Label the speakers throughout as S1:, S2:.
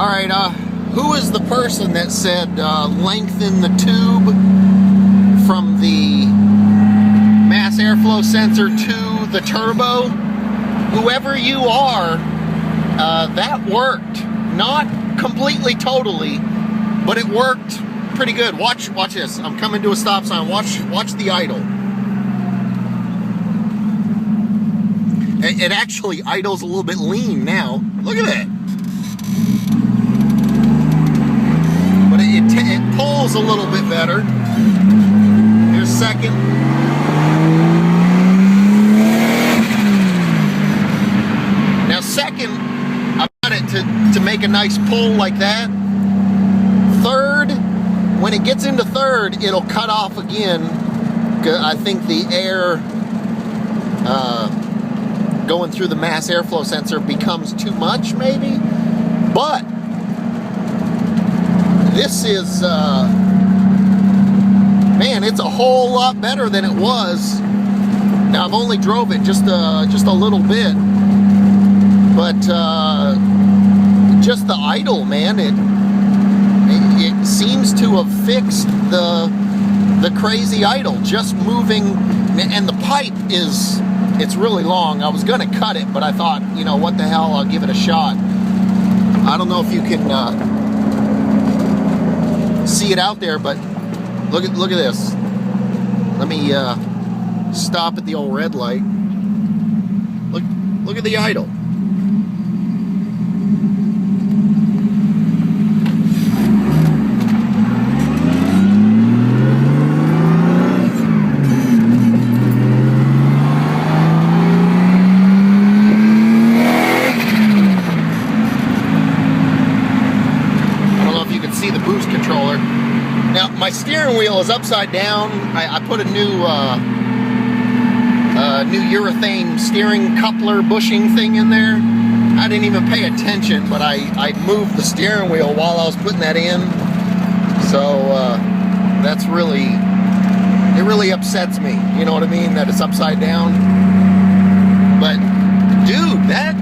S1: Alright, who is the person that said lengthen the tube from the mass airflow sensor to the turbo? Whoever you are, that worked. Not completely, totally, but it worked pretty good. Watch this. I'm coming to a stop sign. Watch the idle. It actually idles a little bit lean now. Look at that. But it pulls a little bit better. Here's second. Now second, I got it to make a nice pull like that. Third, when it gets into third, it'll cut off again. I think the air going through the mass airflow sensor becomes too much, maybe. But this is, man, it's a whole lot better than it was. Now I've only drove it just a little bit, but just the idle, man, it seems to have fixed the crazy idle. Just moving, and the pipe it's really long. I was gonna cut it, but I thought, you know, what the hell, I'll give it a shot. I don't know if you can see it out there, but look at this. Let me stop at the old red light. Look at the idle. Now, my steering wheel is upside down. I put a new urethane steering coupler bushing thing in there. I didn't even pay attention, but I moved the steering wheel while I was putting that in. So that's really, it really upsets me. You know what I mean? That it's upside down. But dude, that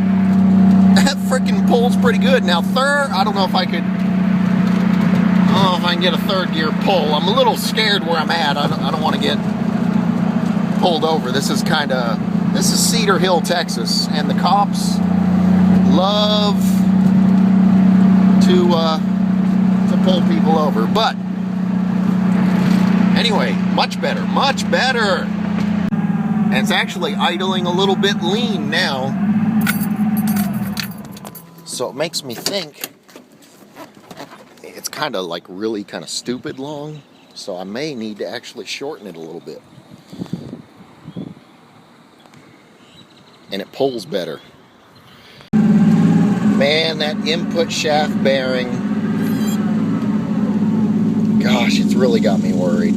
S1: freaking pulls pretty good. Now third, I don't know if I can get a third gear pull. I'm a little scared where I'm at. I don't want to get pulled over. This is Cedar Hill, Texas, and the cops love to pull people over. But anyway, much better. And it's actually idling a little bit lean now. So it makes me think it's kind of like really kind of stupid long, so I may need to actually shorten it a little bit. And it pulls better. Man, that input shaft bearing, gosh, it's really got me worried.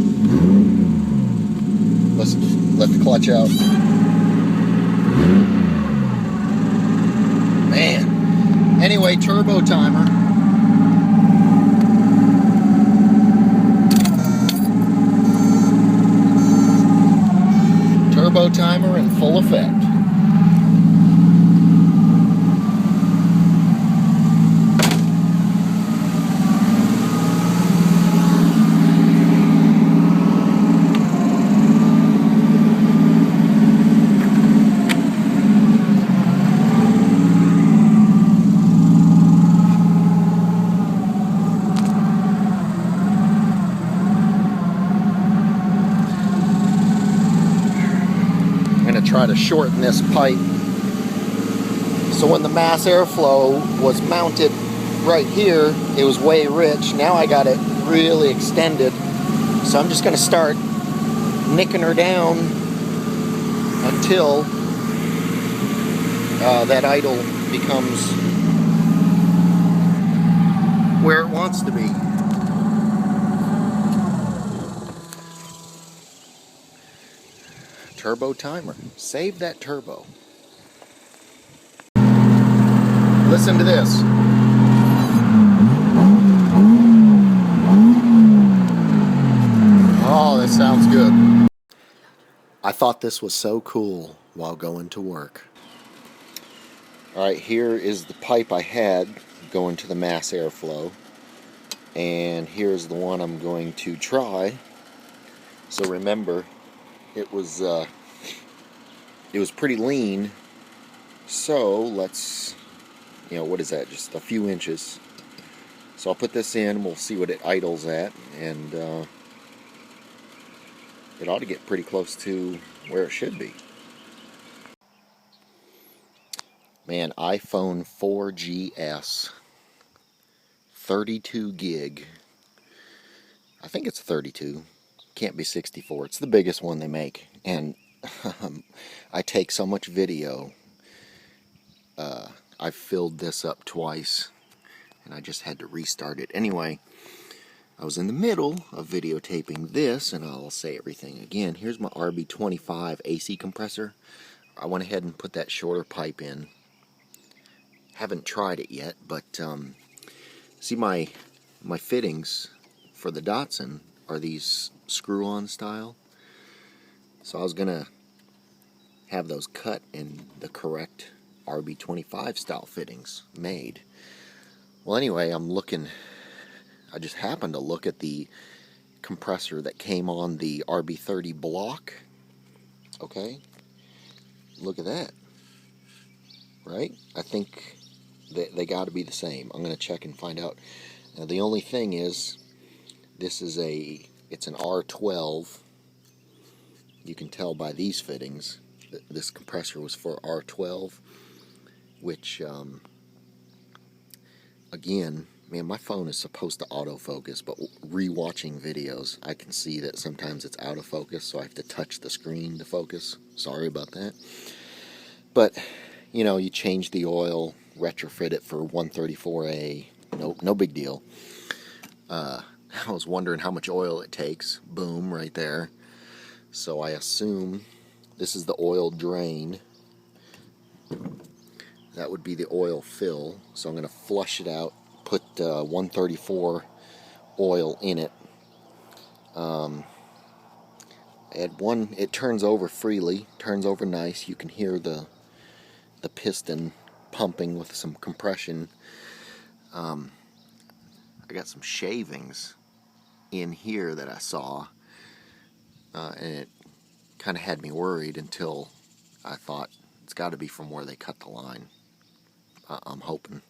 S1: Let's let the clutch out. Man. Anyway, turbo timer. Turbo timer in full effect. Try to shorten this pipe. So when the mass airflow was mounted right here, it was way rich. Now I got it really extended. So I'm just going to start nicking her down until that idle becomes where it wants to be. Turbo timer. Save that turbo. Listen to this. Oh, that sounds good. I thought this was so cool while going to work. Alright, here is the pipe I had going to the mass airflow. And here's the one I'm going to try. So remember, it was pretty lean. So let's, what is that? Just a few inches. So I'll put this in. We'll see what it idles at, and it ought to get pretty close to where it should be. Man, iPhone 4GS, 32 gig. I think it's 32. Can't be 64. It's the biggest one they make, and I take so much video. I've filled this up twice, and I just had to restart it. Anyway, I was in the middle of videotaping this, and I'll say everything again. Here's my Rb30 AC compressor. I went ahead and put that shorter pipe in. Haven't tried it yet, but see, my fittings for the Datsun are these screw-on style. So I was gonna have those cut in the correct Rb25 style fittings made. Well, anyway, I just happened to look at the compressor that came on the Rb30 block. Okay, look at that. Right? I think they got to be the same. I'm going to check and find out. Now, the only thing is, it's an R12. You can tell by these fittings that this compressor was for R12, which, again, man, my phone is supposed to autofocus, but re-watching videos, I can see that sometimes it's out of focus, so I have to touch the screen to focus. Sorry about that. But, you change the oil, retrofit it for 134A, no big deal. I was wondering how much oil it takes. Boom, right there. So I assume this is the oil drain. That would be the oil fill. So I'm going to flush it out, put 134 oil in it. Add one, it turns over freely, turns over nice. You can hear the piston pumping with some compression. I got some shavings in here that I saw, and it kind of had me worried until I thought it's got to be from where they cut the line. I'm hoping.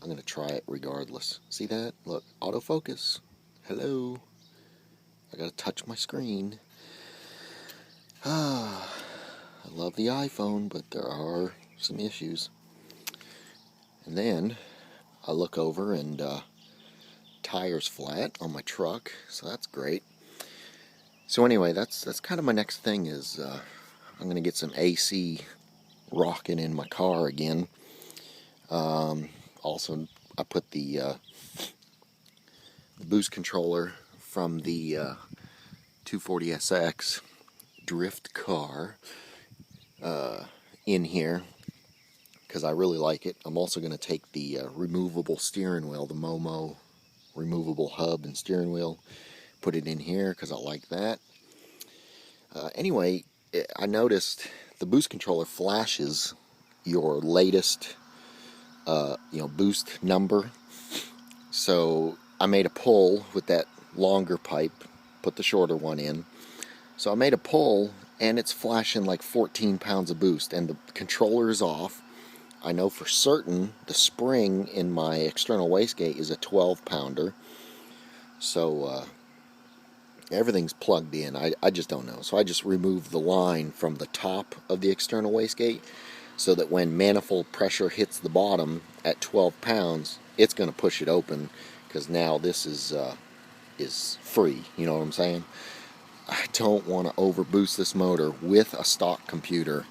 S1: I'm going to try it regardless. See that? Look, autofocus. Hello. I got to touch my screen. I love the iPhone, but there are some issues. And then I look over, and tire's flat on my truck, so that's great. So anyway, that's kind of my next thing is I'm going to get some AC rocking in my car again. Also, I put the boost controller from the 240SX drift car in here because I really like it. I'm also going to take the removable steering wheel, the Momo removable hub and steering wheel, put it in here because I like that. Anyway, I noticed the boost controller flashes your latest boost number. So I made a pull with that longer pipe, put the shorter one in. So I made a pull, and it's flashing like 14 pounds of boost, and the controller is off. I know for certain the spring in my external wastegate is a 12-pounder. So everything's plugged in. I just don't know. So I just removed the line from the top of the external wastegate so that when manifold pressure hits the bottom at 12 pounds, it's going to push it open, because now this is free. You know what I'm saying? I don't want to overboost this motor with a stock computer.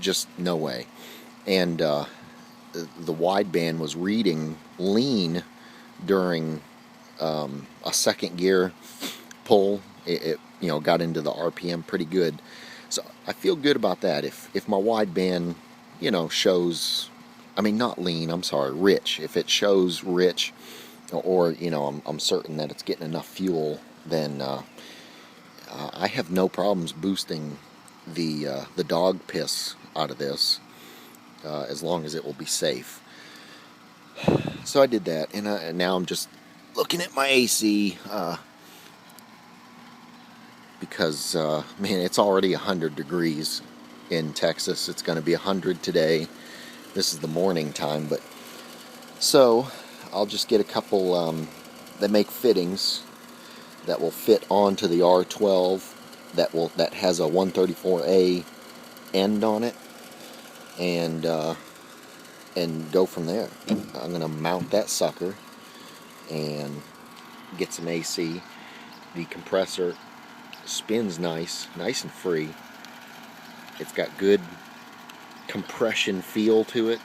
S1: Just no way. And the wideband was reading lean during a second gear pull. It got into the RPM pretty good. So I feel good about that. If my wideband, shows, not lean, I'm sorry, rich. If it shows rich, or, I'm certain that it's getting enough fuel, then I have no problems boosting the dog piss out of this, as long as it will be safe. So I did that, and now I'm just looking at my AC, because, man, it's already 100 degrees in Texas. It's going to be 100 today. This is the morning time, but so I'll just get a couple, they make fittings that will fit onto the R12 that has a 134A end on it, and go from there. I'm going to mount that sucker and get some AC. The compressor spins nice and free. It's got good compression feel to it.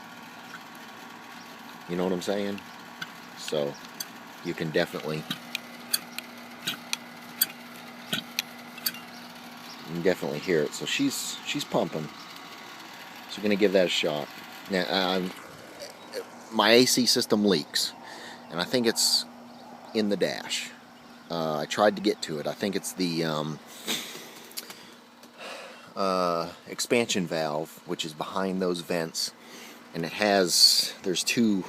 S1: You know what I'm saying? So you can definitely hear it. So she's pumping. So we're gonna give that a shot. Now my AC system leaks, and I think it's in the dash. I tried to get to it. I think it's the expansion valve, which is behind those vents, and there's two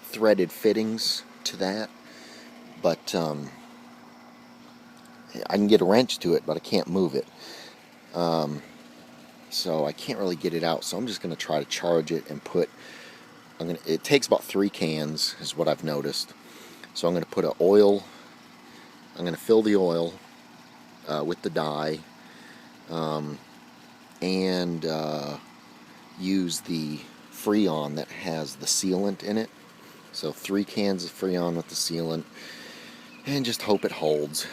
S1: threaded fittings to that, but I can get a wrench to it, but I can't move it, so I can't really get it out. So I'm just going to try to charge it and it takes about 3 cans is what I've noticed. So I'm going to put I'm going to fill the oil with the dye, and use the Freon that has the sealant in it. So 3 cans of Freon with the sealant, and just hope it holds.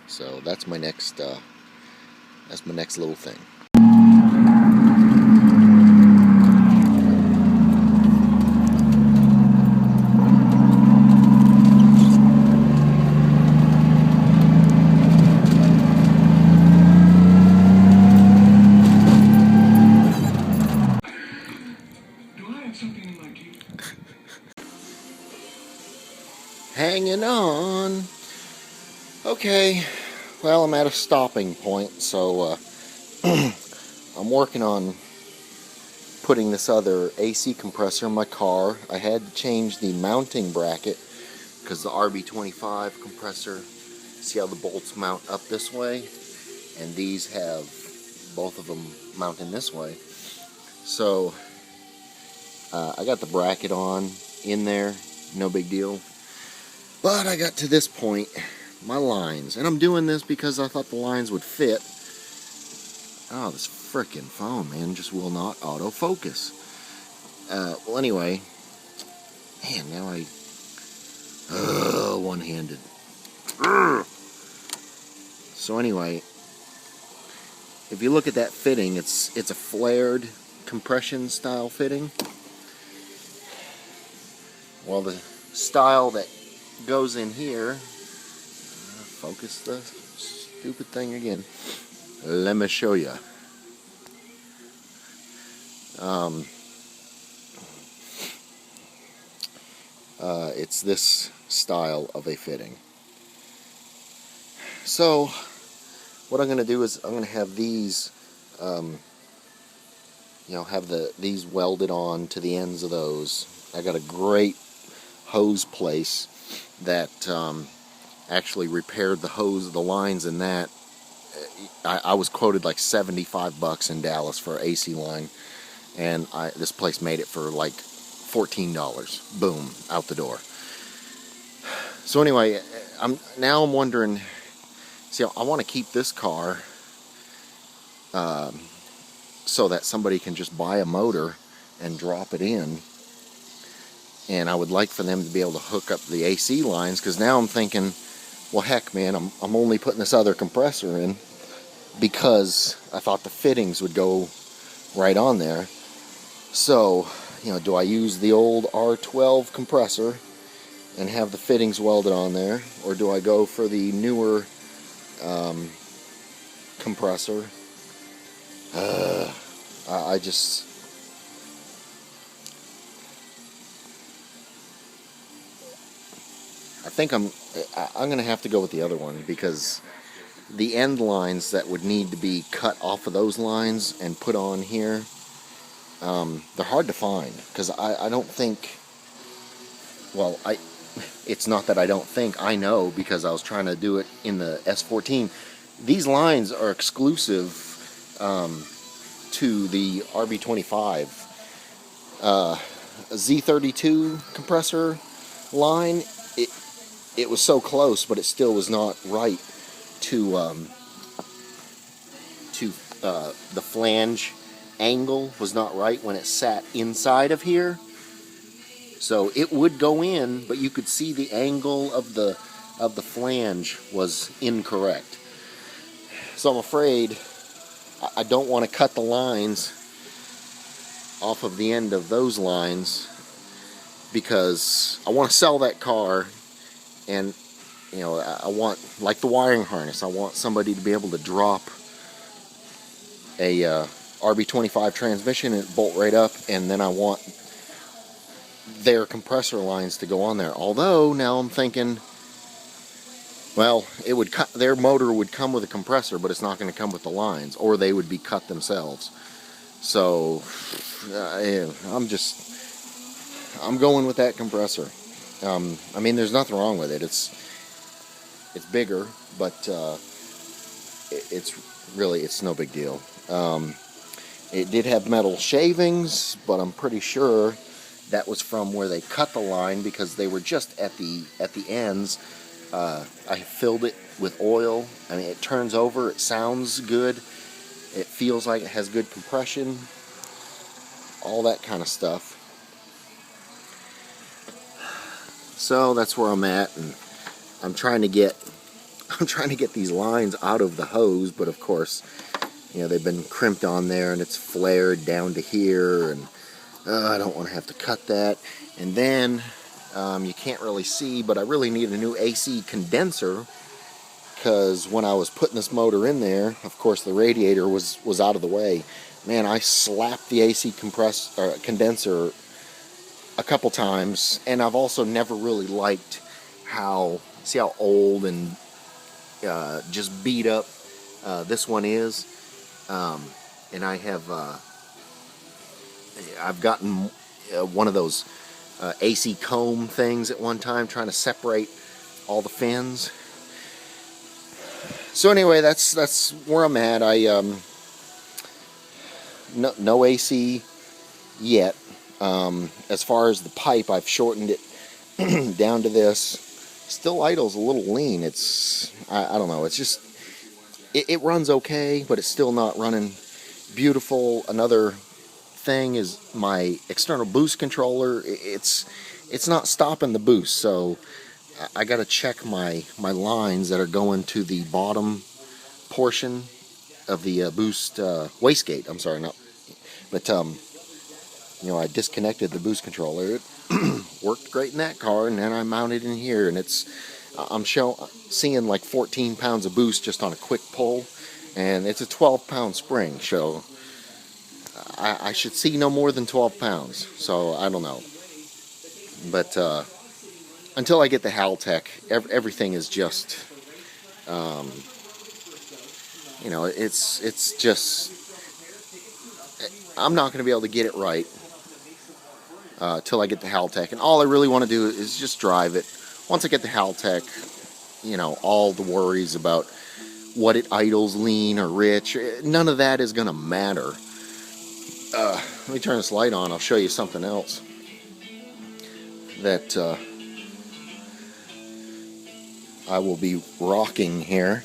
S1: So that's my next little thing. Hanging on. Okay, well, I'm at a stopping point, so I'm working on putting this other AC compressor in my car. I had to change the mounting bracket because the Rb30 compressor, see how the bolts mount up this way, and these have both of them mounting this way. So I got the bracket on in there, no big deal. But I got to this point, my lines, and I'm doing this because I thought the lines would fit. Oh, this frickin' phone, man, just will not autofocus. Well, anyway, man, now one-handed. So anyway, if you look at that fitting, it's a flared compression style fitting. Well, the style that goes in here, focus the stupid thing again. Let me show you. It's this style of a fitting. So what I'm going to do is I'm going to have these, these welded on to the ends of those. I got a great hose place that actually repaired the lines in that. I was quoted like $75 in Dallas for an AC line, and this place made it for like $14. Boom, out the door. So anyway, I'm wondering. See, I want to keep this car so that somebody can just buy a motor and drop it in. And I would like for them to be able to hook up the AC lines, because now I'm thinking, well, heck, man, I'm only putting this other compressor in because I thought the fittings would go right on there. So, do I use the old R12 compressor and have the fittings welded on there, or do I go for the newer compressor? I think I'm going to have to go with the other one, because the end lines that would need to be cut off of those lines and put on here, they're hard to find, because I don't think well, it's not that I don't think, I know, because I was trying to do it in the S14. These lines are exclusive to the Rb25. Z32 compressor line, it was so close, but it still was not right to the flange angle was not right when it sat inside of here. So it would go in, but you could see the angle of the flange was incorrect. So I'm afraid I don't want to cut the lines off of the end of those lines, because I want to sell that car, and you know, I want, like the wiring harness, I want somebody to be able to drop a Rb25 transmission and bolt right up, and then I want their compressor lines to go on there. Although now I'm thinking, well, it would their motor would come with a compressor, but it's not going to come with the lines, or they would be cut themselves. So I'm going with that compressor. I mean, there's nothing wrong with it. It's bigger, but it's no big deal. It did have metal shavings, but I'm pretty sure that was from where they cut the line, because they were just at the ends. I filled it with oil. I mean, it turns over, it sounds good, it feels like it has good compression, all that kind of stuff. So that's where I'm at, and I'm trying to get these lines out of the hose, but of course, you know, they've been crimped on there and it's flared down to here, and I don't want to have to cut that. And then you can't really see, but I really need a new AC condenser, because when I was putting this motor in there, of course the radiator was out of the way. Man, I slapped the AC condenser a couple times, and I've also never really liked see how old and just beat up this one is. And I've gotten one of those AC comb things at one time, trying to separate all the fins. So anyway, that's where I'm at. No AC yet. As far as the pipe, I've shortened it down to this. Still idles a little lean. I don't know. It's just it runs okay, but it's still not running beautiful. Another thing is my external boost controller. It's not stopping the boost, so I got to check my lines that are going to the bottom portion of the boost wastegate. I'm sorry, not, but you know, I disconnected the boost controller. It worked great in that car, and then I mounted in here, and I'm seeing like 14 pounds of boost just on a quick pull, and it's a 12-pound spring, so I should see no more than 12 pounds. So I don't know, but until I get the Haltech, everything is just, you know, it's just, I'm not going to be able to get it right till I get the Haltech. And all I really want to do is just drive it. Once I get the Haltech, you know, all the worries about what it idles lean or rich, none of that is going to matter. Let me turn this light on. I'll show you something else that I will be rocking here,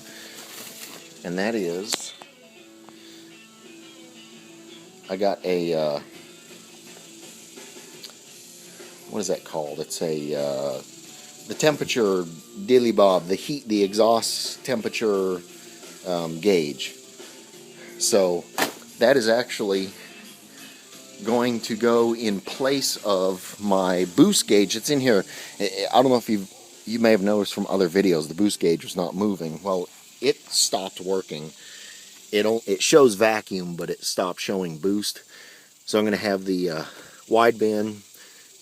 S1: and that is, I got a what is that called? It's a the temperature dilly bob, the exhaust temperature gauge. So that is actually going to go in place of my boost gauge. It's in here. I don't know if you may have noticed from other videos, the boost gauge was not moving. Well, it stopped working. It shows vacuum, but it stopped showing boost. So I'm going to have the wideband,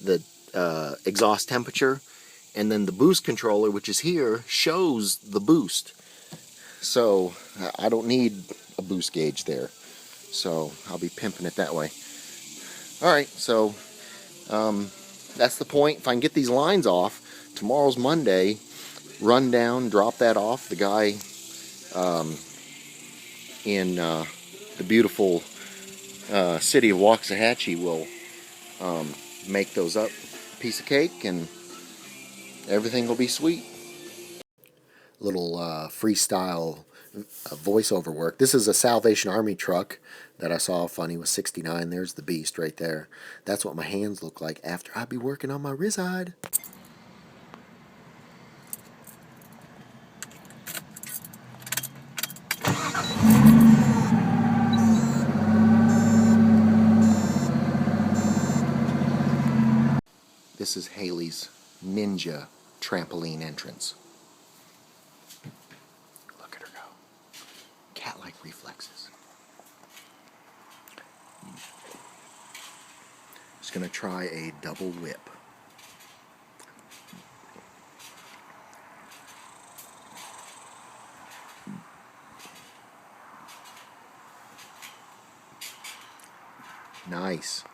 S1: the exhaust temperature, and then the boost controller, which is here, shows the boost. So I don't need a boost gauge there. So I'll be pimping it that way. Alright, so that's the point. If I can get these lines off, tomorrow's Monday, run down, drop that off. The guy in the beautiful city of Waxahachie will make those up, piece of cake, and everything will be sweet. Little freestyle voiceover work. This is a Salvation Army truck that I saw funny was 69. There's the beast right there. That's what my hands look like after I be working on my rizide. This is Haley's Ninja trampoline entrance. Look at her go. Cat-like reflexes. Just gonna try a double whip. Nice.